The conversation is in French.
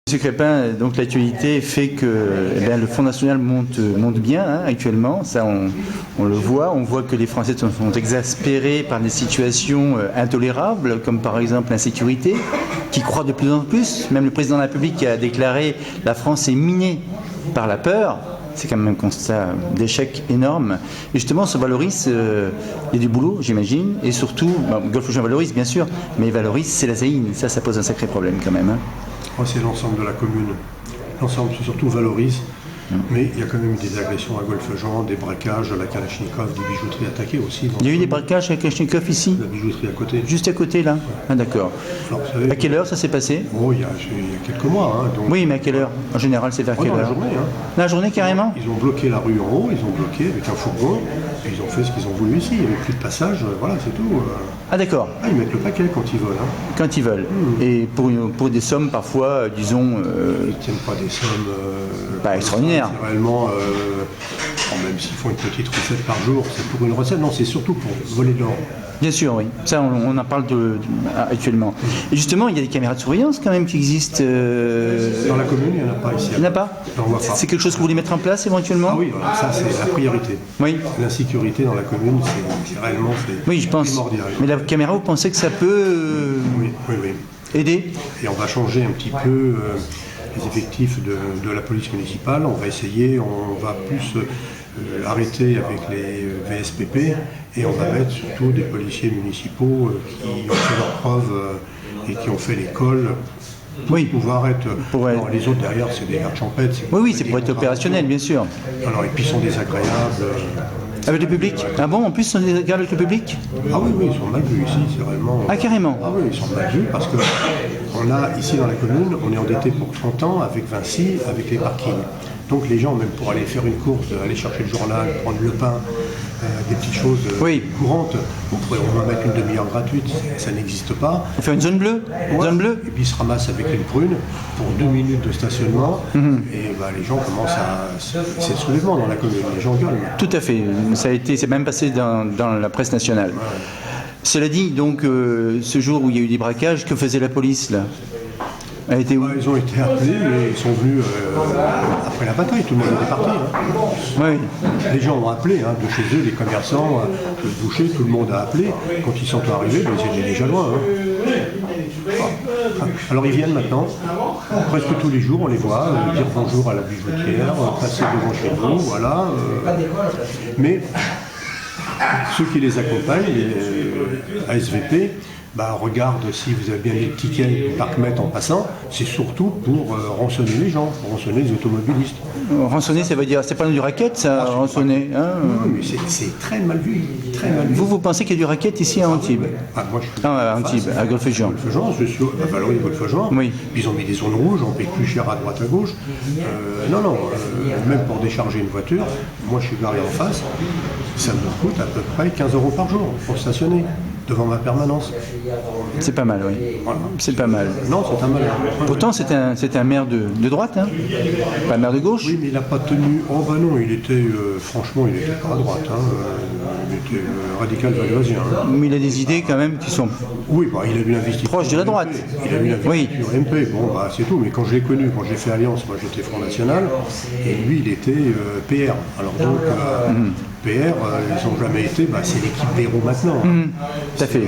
Monsieur Crépin, donc l'actualité fait que le Front National monte bien actuellement, ça on le voit, on voit que les Français sont exaspérés par des situations intolérables, comme par exemple l'insécurité, qui croît de plus en plus. Même le président de la République a déclaré « la France est minée par la peur ». C'est quand même un constat d'échec énorme. Et justement, sur Valoris, il y a du boulot, j'imagine, et surtout, Golfe-Juan Valoris, bien sûr, mais Valoris, c'est la Zaïne, ça pose un sacré problème quand même. C'est l'ensemble de la commune. L'ensemble, c'est surtout Valoris. Mais il y a quand même eu des agressions à Golfe-Jean, des braquages à la Kalachnikov, des bijouteries attaquées aussi. Il y a eu des braquages à la Kalachnikov ici? La bijouterie à côté. Juste à côté, là? Ah, d'accord. À quelle heure ça s'est passé? Oh, il y a quelques mois. Donc... Oui, mais à quelle heure? En général, c'est vers quelle heure? La journée. Dans la journée, carrément? Ils ont bloqué la rue en haut, ils ont bloqué avec un fourgon, et ils ont fait ce qu'ils ont voulu ici. Il n'y avait plus de passage, voilà, c'est tout. Ah, d'accord. Ils mettent le paquet quand ils veulent. Quand ils veulent. Et pour des sommes, parfois, disons... Ils ne tiennent pas des sommes... pas extraordinaires. C'est réellement... même s'ils font une petite recette par jour, c'est pour une recette. Non, c'est surtout pour voler de l'or. Bien sûr, oui. Ça, on en parle actuellement. Et justement, il y a des caméras de surveillance quand même qui existent. Dans la commune, il n'y en a pas ici. Il n'y en a pas? C'est quelque chose que vous voulez mettre en place éventuellement? Ah oui, alors ça c'est la priorité. Oui. L'insécurité dans la commune, c'est réellement oui, je pense. primordial. Mais la caméra, vous pensez que ça peut oui. aider? Et on va changer un petit peu les effectifs de la police municipale. On va essayer, on va plus arrêter avec les VSPP et on va mettre surtout des policiers municipaux qui ont fait leurs preuves et qui ont fait l'école pour pouvoir être... Non, les autres derrière, c'est des gardes champêtres. Oui, c'est pour être opérationnel, bien sûr. Alors, et puis ils sont désagréables. Avec le public? Ah bon, en plus, ils sont désagréables avec le public? Ah oui, ils sont mal vus ici, c'est vraiment... Ah, carrément? Ah oui, ils sont mal vus parce que on a, ici dans la commune, on est endetté pour 30 ans avec Vinci, avec les parkings. Donc les gens, même pour aller faire une course, aller chercher le journal, prendre le pain, des petites choses courantes, on va mettre une demi-heure gratuite, ça n'existe pas. On fait une zone bleue? Zone bleue? Et puis ils se ramassent avec une prune pour 2 minutes de stationnement, et les gens commencent à... C'est le soulèvement dans la commune, les gens gueulent. Tout à fait, c'est même passé dans la presse nationale. Ouais. Cela dit, donc, ce jour où il y a eu des braquages, que faisait la police là? Elle était où? Ils ont été appelés, mais ils sont venus après la bataille, tout le monde était parti. Oui. Les gens ont appelé de chez eux, les commerçants, le boucher, tout le monde a appelé. Quand ils sont arrivés, ils étaient déjà loin. Alors ils viennent maintenant, presque tous les jours, on les voit, dire bonjour à la bijoutière, passer devant chez nous, voilà. Mais ceux qui les accompagnent, les ASVP, regarde si vous avez bien les tickets du parc-mètre en passant, c'est surtout pour rançonner les gens, pour rançonner les automobilistes. Rançonner, ça veut dire, c'est pas du racket, ça, rançonner Oui, mais c'est très mal vu, très mal vu. Vous pensez qu'il y a du racket ici à Antibes? Moi, je suis à Antibes, à Golfe-Jean. Golfe-Jean, c'est sûr, à Valoris, Golfe-Jean. Oui. Puis ils ont mis des zones rouges, on paye plus cher à droite, à gauche. Même pour décharger une voiture, moi je suis garé en face, ça me coûte à peu près 15 € par jour pour stationner devant ma permanence. C'est pas mal, oui. Voilà. C'est pas mal. Non, c'est un mal. Pourtant, c'était un maire de droite, hein? Pas un maire de gauche? Oui, mais il n'a pas tenu... Oh ben non, il était... franchement, il était pas à droite. Il était radical valoisien. Mais il a des idées quand même qui sont... Oui, il a eu l'investiture... Proche de la droite. Il a eu l'investiture MP. Bon, c'est tout. Mais quand je l'ai connu, quand j'ai fait Alliance, moi j'étais Front National, et lui, il était PR. Alors donc... PR, ils n'ont jamais été, c'est l'équipe Béraud maintenant. Tout à fait.